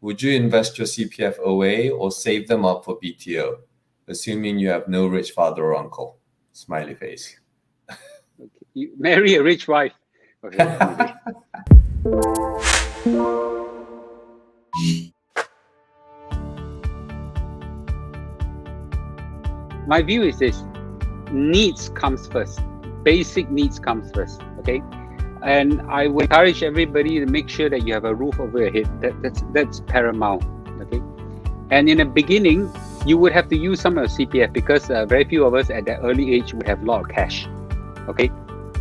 Would you invest your CPF away or save them up for BTO, assuming you have no rich father or uncle? Smiley face. Okay. You marry a rich wife. Okay. My view is this: needs comes first. Basic needs comes first. Okay. And I would encourage everybody to make sure that you have a roof over your head. That's paramount. Okay. And in the beginning, you would have to use some of your CPF because very few of us at that early age would have a lot of cash. Okay.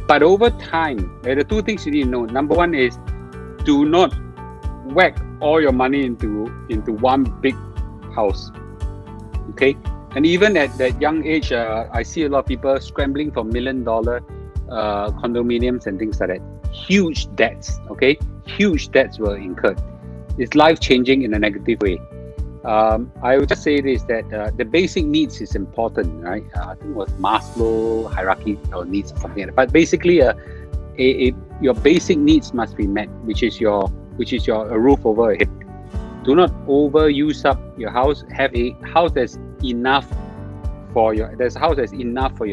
But over time, the two things you need to know. Number one is, do not whack all your money into one big house. Okay. And even at that young age, I see a lot of people scrambling for $1 million condominiums and things like that. Huge debts, okay? Huge debts were incurred. It's life-changing in a negative way. I would just say this, that the basic needs is important, right? I think it was Maslow hierarchy or needs or something like that. But basically, your basic needs must be met, which is your a roof over your head. Do not overuse up your house. Have a house that's enough for your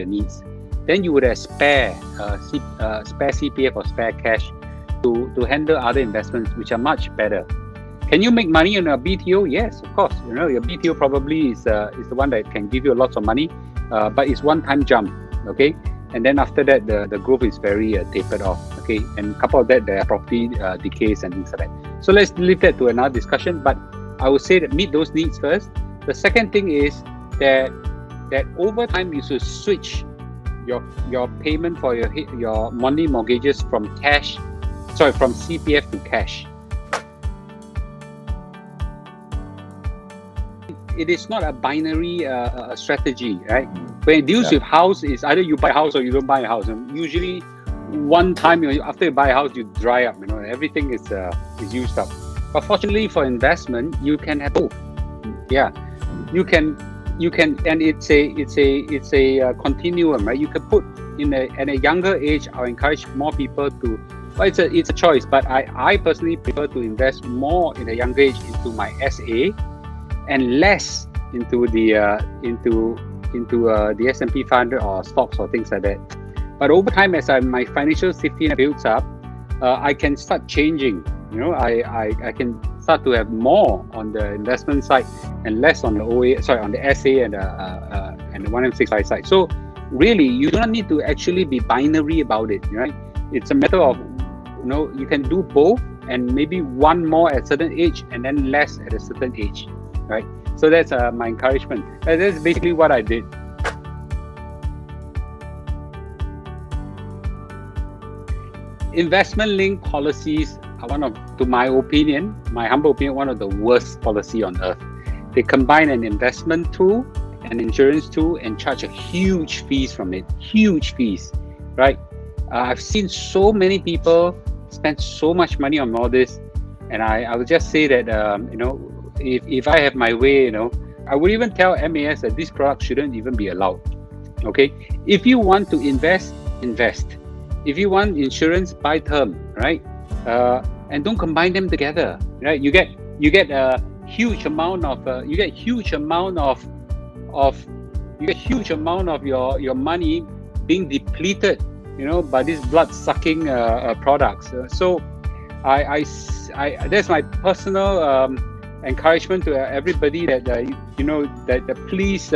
needs. Then you would have spare CPF or spare cash to handle other investments which are much better. Can you make money on a BTO? Yes, of course. Your BTO probably is the one that can give you lots of money, but it's one-time jump. Okay, and then after that, the growth is very tapered off. Okay, and couple of that, there are property decays and things like that. So let's leave that to another discussion. But I would say that meet those needs first. The second thing is that over time you should switch your payment for your monthly mortgages from CPF to cash. It is not a binary strategy, right? When it deals with house, it's either you buy a house or you don't buy a house. And usually, one time after you buy a house, you dry up. Everything is used up. But fortunately for investment, you can have both. Yeah, you can, and it's a continuum, right? You can put at a younger age. I'll encourage more people to. Well, it's a choice, but I personally prefer to invest more in a younger age into my SA, and less into the S&P 500 or stocks or things like that. But over time, as my financial safety net builds up, I can start changing. I can start to have more on the investment side and less on the on the SA and the 1M65 side. So really, you do not need to actually be binary about it, right? It's a matter of, you can do both, and maybe one more at a certain age and then less at a certain age, right? So that's my encouragement. That's basically what I did. Investment-linked policies are my humble opinion, one of the worst policy on earth. They combine an investment tool, an insurance tool, and charge a huge fees from it. Huge fees, right? I've seen so many people spend so much money on all this, and I would just say that if I have my way, I would even tell MAS that this product shouldn't even be allowed. Okay, if you want to invest. If you want insurance, buy term, right? And don't combine them together, right? You get a huge amount of your money being depleted, by these blood-sucking products. So I that's my personal encouragement to everybody that that please,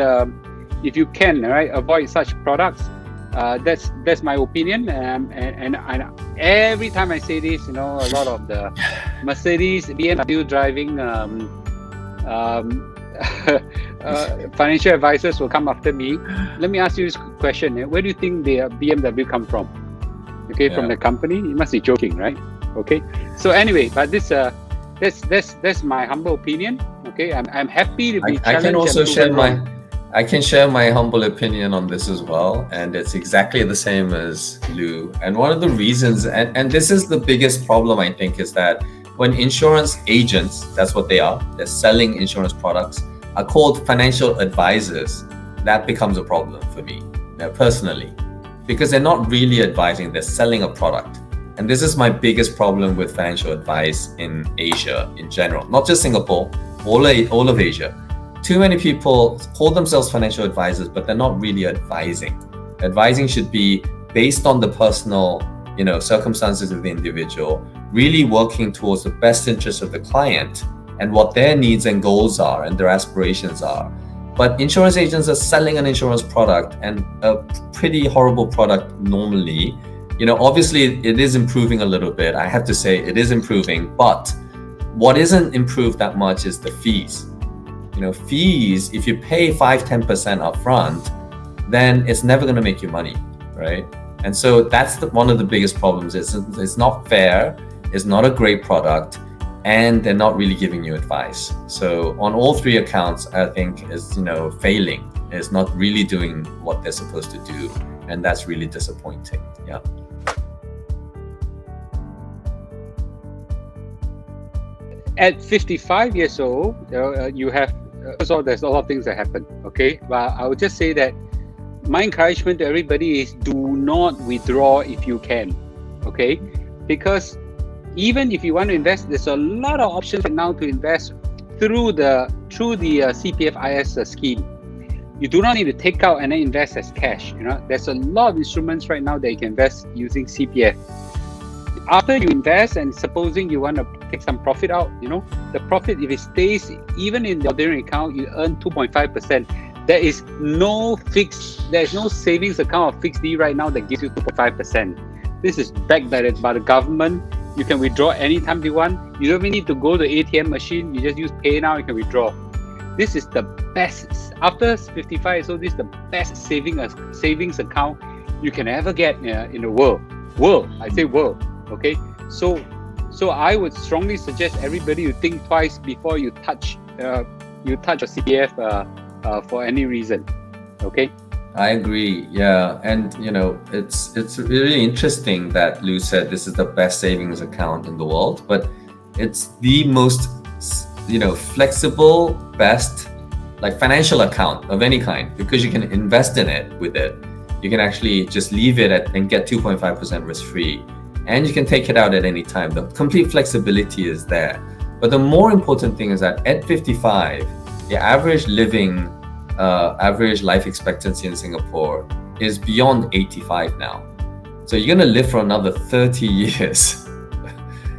if you can, right, avoid such products. That's my opinion, and every time I say this, a lot of the Mercedes, BMW driving financial advisors will come after me. Let me ask you this question: where do you think the BMW come from? Okay, from the company. You must be joking, right? Okay. So anyway, but this that's my humble opinion. Okay, I'm happy to be challenged. I can share my humble opinion on this as well, and it's exactly the same as Lou. And one of the reasons, and this is the biggest problem, I think, is that when insurance agents, that's what they are, they're selling insurance products, are called financial advisors, that becomes a problem for me personally, because they're not really advising, they're selling a product. And this is my biggest problem with financial advice in Asia in general, not just Singapore, all of Asia. Too many people call themselves financial advisors, but they're not really advising. Advising should be based on the personal, circumstances of the individual, really working towards the best interest of the client and what their needs and goals are and their aspirations are. But insurance agents are selling an insurance product, and a pretty horrible product normally. Obviously it is improving a little bit. I have to say it is improving, but what isn't improved that much is the fees. Fees, if you pay 5-10% upfront, then it's never going to make you money, right? And so that's one of the biggest problems. It's not fair, it's not a great product, and they're not really giving you advice. So on all three accounts, I think is failing. It's not really doing what they're supposed to do, and that's really disappointing. Yeah. At 55 years old, you have first of all, there's a lot of things that happen. Okay, but I would just say that my encouragement to everybody is do not withdraw if you can. Okay, because even if you want to invest, there's a lot of options right now to invest through the CPFIS scheme. You do not need to take out and then invest as cash. There's a lot of instruments right now that you can invest using CPF. After you invest, and supposing you want to take some profit out, the profit, if it stays even in the ordinary account, you earn 2.5%. There is no savings account or fixed D right now that gives you 2.5%. This is backed by the government. You can withdraw anytime you want. You don't even need to go to the ATM machine. You just use Pay Now, you can withdraw. This is the best. After 55, so this is the best savings account you can ever get in the world. I say world. Okay, so I would strongly suggest everybody to think twice before you touch your CPF for any reason. Okay. I agree. Yeah, and it's really interesting that Lou said this is the best savings account in the world, but it's the most flexible, best financial account of any kind, because you can invest in it with it. You can actually just leave it and get 2.5% risk free. And you can take it out at any time. The complete flexibility is there. But the more important thing is that at 55, the average life expectancy in Singapore is beyond 85 now. So you're going to live for another 30 years.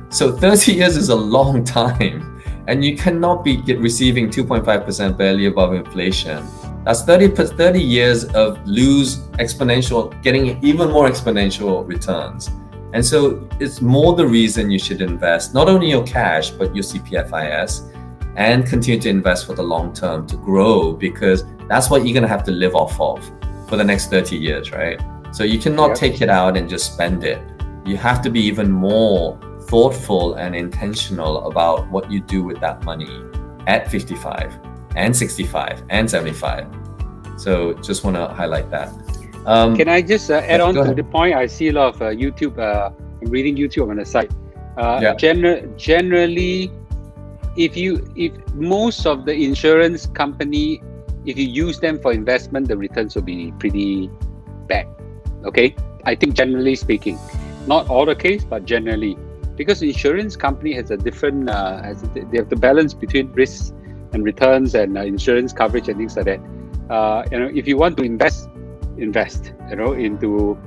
So 30 years is a long time. And you cannot be receiving 2.5% barely above inflation. That's 30 years of getting even more exponential returns. And so it's more the reason you should invest not only your cash, but your CPFIS, and continue to invest for the long term to grow, because that's what you're going to have to live off of for the next 30 years, right? So you cannot take it out and just spend it. You have to be even more thoughtful and intentional about what you do with that money at 55 and 65 and 75. So just want to highlight that. Can I just add on to the point? I see a lot of YouTube. I'm reading YouTube on the side. Generally, if most of the insurance company, if you use them for investment, the returns will be pretty bad. Okay, I think generally speaking, not all the case, but generally, because insurance company has a different, they have the balance between risks and returns and insurance coverage and things like that. If you want to invest into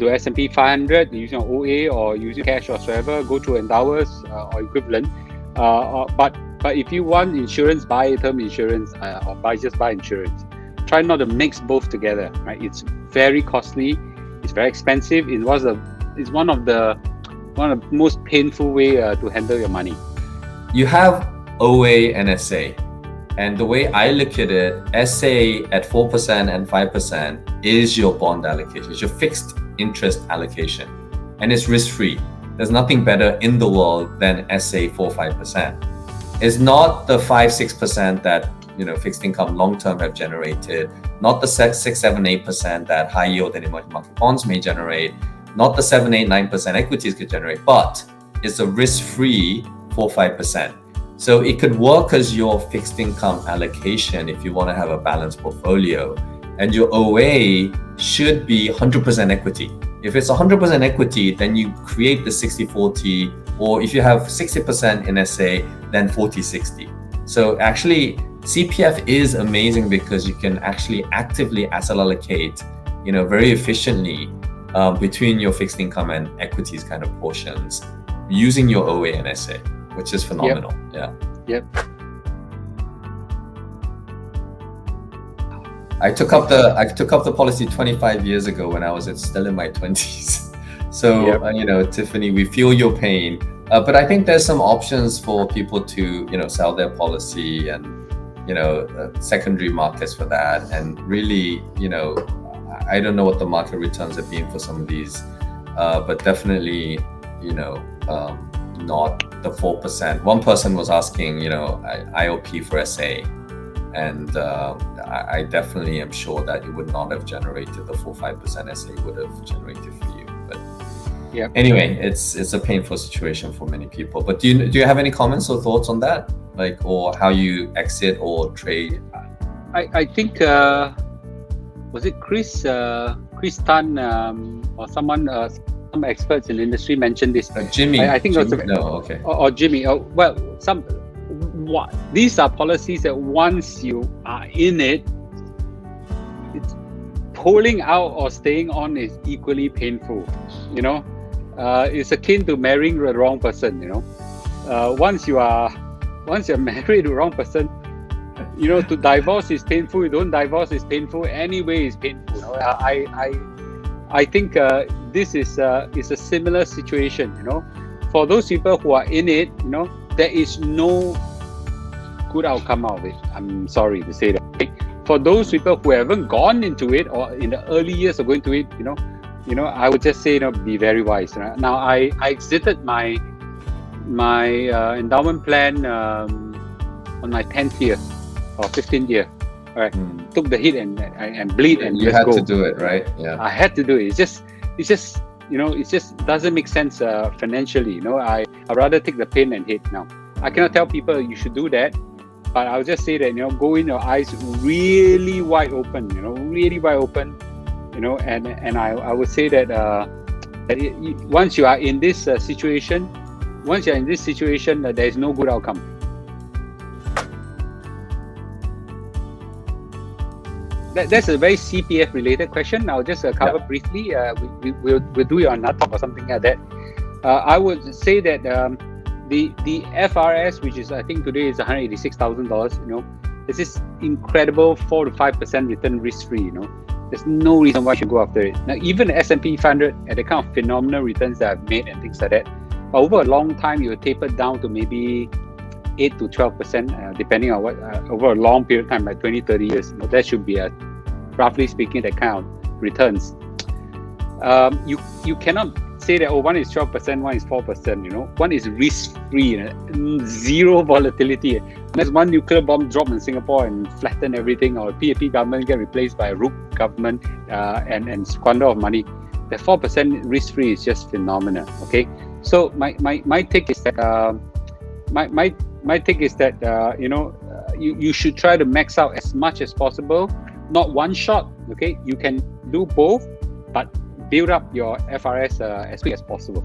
S&P 500 using OA or using cash or whatsoever, go to ENDOWUS or equivalent. But if you want insurance, buy term insurance or buy insurance. Try not to mix both together. Right? It's very costly. It's very expensive. It's one of the most painful way to handle your money. You have OA and SA. And the way I look at it, SA at 4% and 5% is your bond allocation. It's your fixed interest allocation. And it's risk-free. There's nothing better in the world than SA 4-5%. It's not the 5-6% that fixed income long-term have generated, not the 6-7-8% that high yield and emerging market bonds may generate, not the 7-8-9% equities could generate, but it's a risk-free 4-5%. So it could work as your fixed income allocation if you want to have a balanced portfolio. And your OA should be 100% equity. If it's 100% equity, then you create the 60-40, or if you have 60% in SA, then 40-60. So actually, CPF is amazing because you can actually actively asset allocate, very efficiently between your fixed income and equities kind of portions using your OA and SA, which is phenomenal. Yep. I took up the policy 25 years ago when I was still in my 20s. So, Tiffany, we feel your pain. But I think there's some options for people to, sell their policy and, secondary markets for that. And really, I don't know what the market returns have been for some of these, but definitely, not the 4%. One person was asking, IOP for SA. And I definitely am sure that it would not have generated the 4-5% SA would have generated for you. But anyway, it's a painful situation for many people. But do you have any comments or thoughts on that, or how you exit or trade? I think was it Chris Tan or someone, some experts in the industry mentioned this. Jimmy. I think Jimmy? it was okay. Or Jimmy. These are policies that once you are in it, it's pulling out or staying on is equally painful. It's akin to marrying the wrong person. Once you're married to the wrong person, to divorce is painful. You don't divorce is painful. Anyway, is painful. I think this is a similar situation. For those people who are in it, there is no good outcome out of it. I'm sorry to say that. For those people who haven't gone into it or in the early years of going to it, I would just say, be very wise. Right? Now, I exited my endowment plan on my 10th year or 15th year. All right, took the hit and bleed and you had go. to do it, right? Yeah, I had to do it. It's just it just doesn't make sense financially. I'd rather take the pain and hit now. I cannot tell people you should do that. But I'll just say that, go in your eyes really wide open, really wide open, and I would say that, once you are in this situation, there is no good outcome. That's a very CPF related question. I'll just cover briefly. We'll do it on another talk or something like that. I would say that the FRS, which is I think today is $186,000. It's this incredible 4 to 5% return risk free. There's no reason why you should go after it. Now, even the S&P 500 at the kind of phenomenal returns that I've made and things like that, over a long time you will taper down to maybe 8 to 12%, depending on what over a long period of time, like 20-30 years. That should be roughly speaking, that kind of returns. You cannot say that one is 12%, one is 4%. One is risk-free, zero volatility. Unless one nuclear bomb drop in Singapore and flatten everything, or a PAP government get replaced by a rogue government and squander of money, the 4% risk-free is just phenomenal. Okay, so my take is that my take is that you should try to max out as much as possible, not one shot. Okay, you can do both, but build up your FRS as quick as possible.